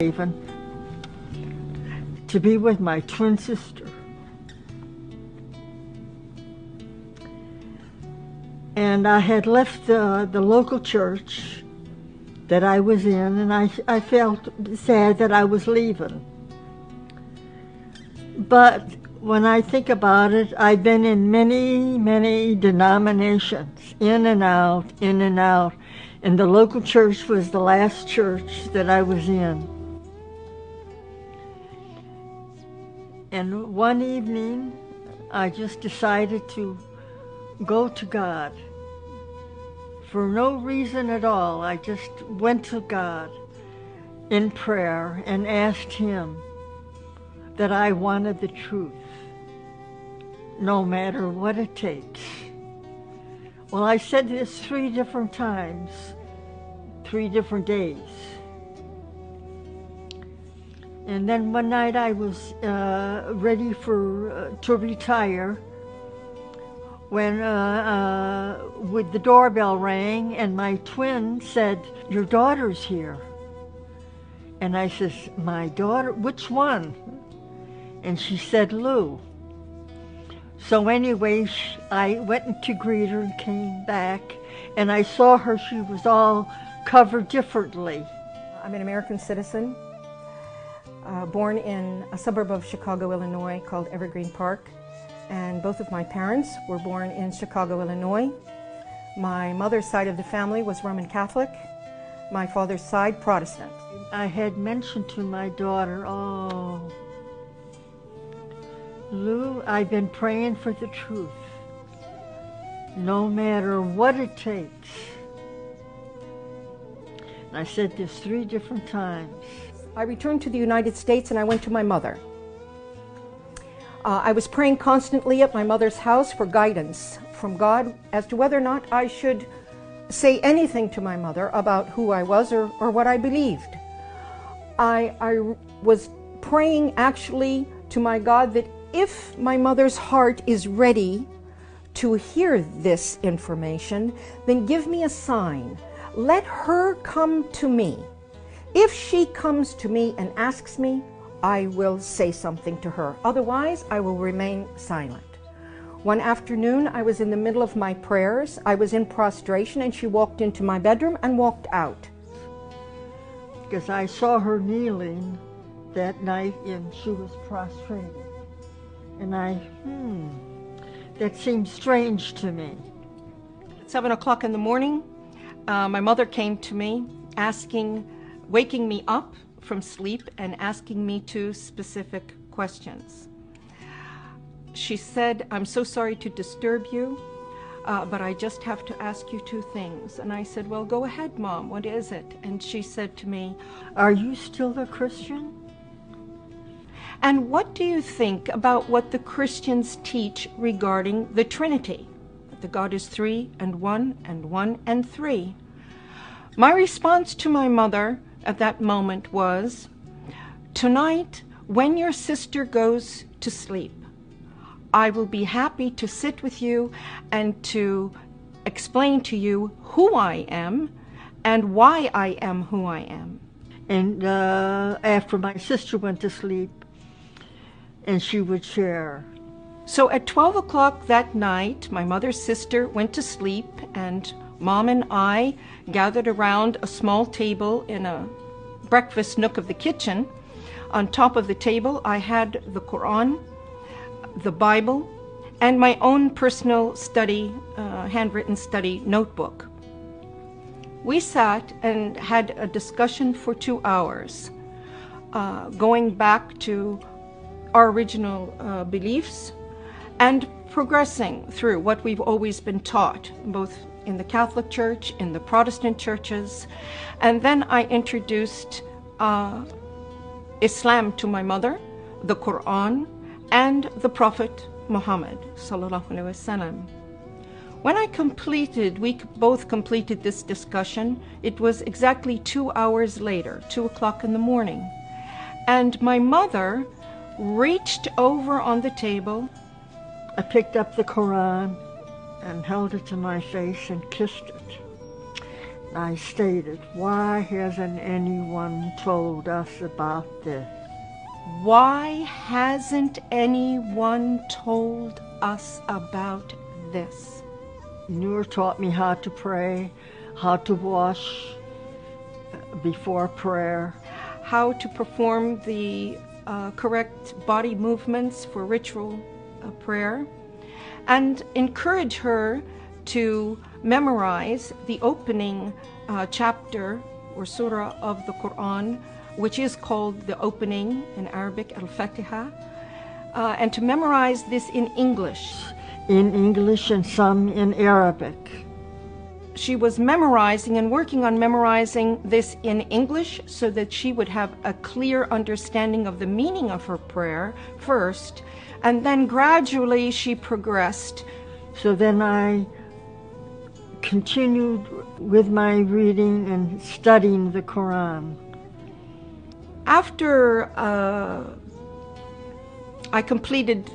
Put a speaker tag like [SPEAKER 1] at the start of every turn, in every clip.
[SPEAKER 1] Even to be with my twin sister. And I had left the local church that I was in, and I felt sad that I was leaving. But when I think about it, I've been in many, many denominations, in and out, in and out. And the local church was the last church that I was in. And one evening, I just decided to go to God. For no reason at all, I just went to God in prayer and asked Him that I wanted the truth, no matter what it takes. Well, I said this 3 different times, 3 different days. And then one night I was ready to retire when with the doorbell rang and my twin said, "Your daughter's here." And I says, "My daughter? Which one?" And she said, "Lou." So anyway, I went to greet her and came back, and I saw her, she was all covered differently.
[SPEAKER 2] I'm an American citizen, born in a suburb of Chicago, Illinois called Evergreen Park, and both of my parents were born in Chicago, Illinois. My mother's side of the family was Roman Catholic, my father's side Protestant.
[SPEAKER 1] I had mentioned to my daughter, "Oh, Lou, I've been praying for the truth, no matter what it takes." And I said this 3 different times.
[SPEAKER 2] I returned to the United States and I went to my mother. I was praying constantly at my mother's house for guidance from God as to whether or not I should say anything to my mother about who I was or what I believed. I was praying actually to my God that if my mother's heart is ready to hear this information, then give me a sign. Let her come to me. If she comes to me and asks me, I will say something to her. Otherwise, I will remain silent. One afternoon, I was in the middle of my prayers. I was in prostration, and she walked into my bedroom and walked out.
[SPEAKER 1] Because I saw her kneeling that night, and she was prostrated. And that seemed strange to me.
[SPEAKER 2] At 7 o'clock in the morning, my mother came to me waking me up from sleep and asking me 2 specific questions. She said, "I'm so sorry to disturb you, but I just have to ask you 2 things. And I said, "Well, go ahead, Mom, what is it?" And she said to me,
[SPEAKER 1] "Are you still a Christian?
[SPEAKER 2] And what do you think about what the Christians teach regarding the Trinity? That God is 3 and 1 and 1 and 3. My response to my mother at that moment was, "Tonight, when your sister goes to sleep, I will be happy to sit with you and to explain to you who I am and why I am who I am."
[SPEAKER 1] And after my sister went to sleep, and she would share.
[SPEAKER 2] So at 12 o'clock that night, my mother's sister went to sleep, and Mom and I gathered around a small table in a breakfast nook of the kitchen. On top of the table, I had the Quran, the Bible, and my own personal study, handwritten study notebook. We sat and had a discussion for 2 hours, going back to our original beliefs and progressing through what we've always been taught, both in the Catholic Church, in the Protestant churches. And then I introduced Islam to my mother, the Quran, and the Prophet Muhammad sallallahu alaihi wasallam. When we both completed this discussion, it was exactly 2 hours later, 2 o'clock in the morning. And my mother reached over on the table.
[SPEAKER 1] I picked up the Quran and held it to my face and kissed it. I stated, why hasn't anyone told us about this?
[SPEAKER 2] Why hasn't anyone told us about this?
[SPEAKER 1] Noor taught me how to pray, how to wash before prayer,
[SPEAKER 2] how to perform the correct body movements for ritual prayer, and encourage her to memorize the opening chapter or surah of the Quran, which is called the opening in Arabic, Al-Fatiha, and to memorize this in English.
[SPEAKER 1] In English and some in Arabic.
[SPEAKER 2] She was memorizing and working on memorizing this in English so that she would have a clear understanding of the meaning of her prayer first, and then gradually she progressed.
[SPEAKER 1] So then I continued with my reading and studying the Quran.
[SPEAKER 2] After I completed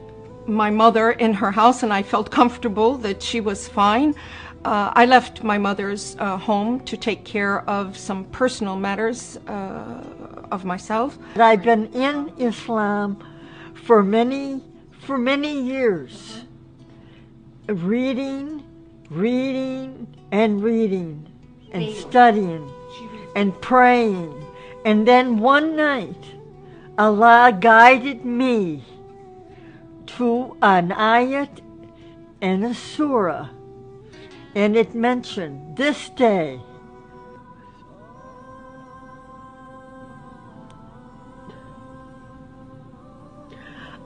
[SPEAKER 2] my mother in her house and I felt comfortable that she was fine, I left my mother's home to take care of some personal matters of myself.
[SPEAKER 1] I've been in Islam for many years, reading and studying and praying. And then one night, Allah guided me to an ayat and a surah, and it mentioned this day.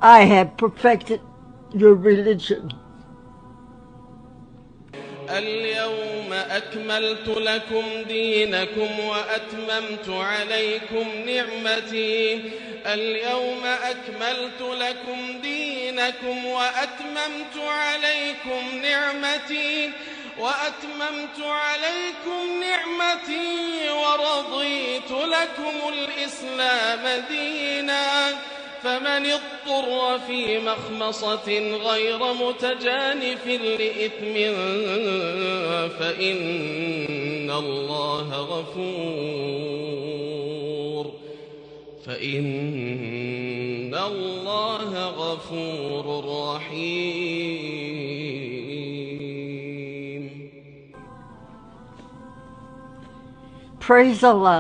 [SPEAKER 1] I have perfected your religion.
[SPEAKER 3] اليوم أكملت لكم دينكم وأتممت عليكم نعمتي. اليوم أكملت لكم دينكم وأتممت عليكم نعمتي ورضيت لكم الإسلام دينا. فمن اضطر في مخمصة غير متجانف لإثم فإن الله غفور رحيم.
[SPEAKER 1] Praise Allah.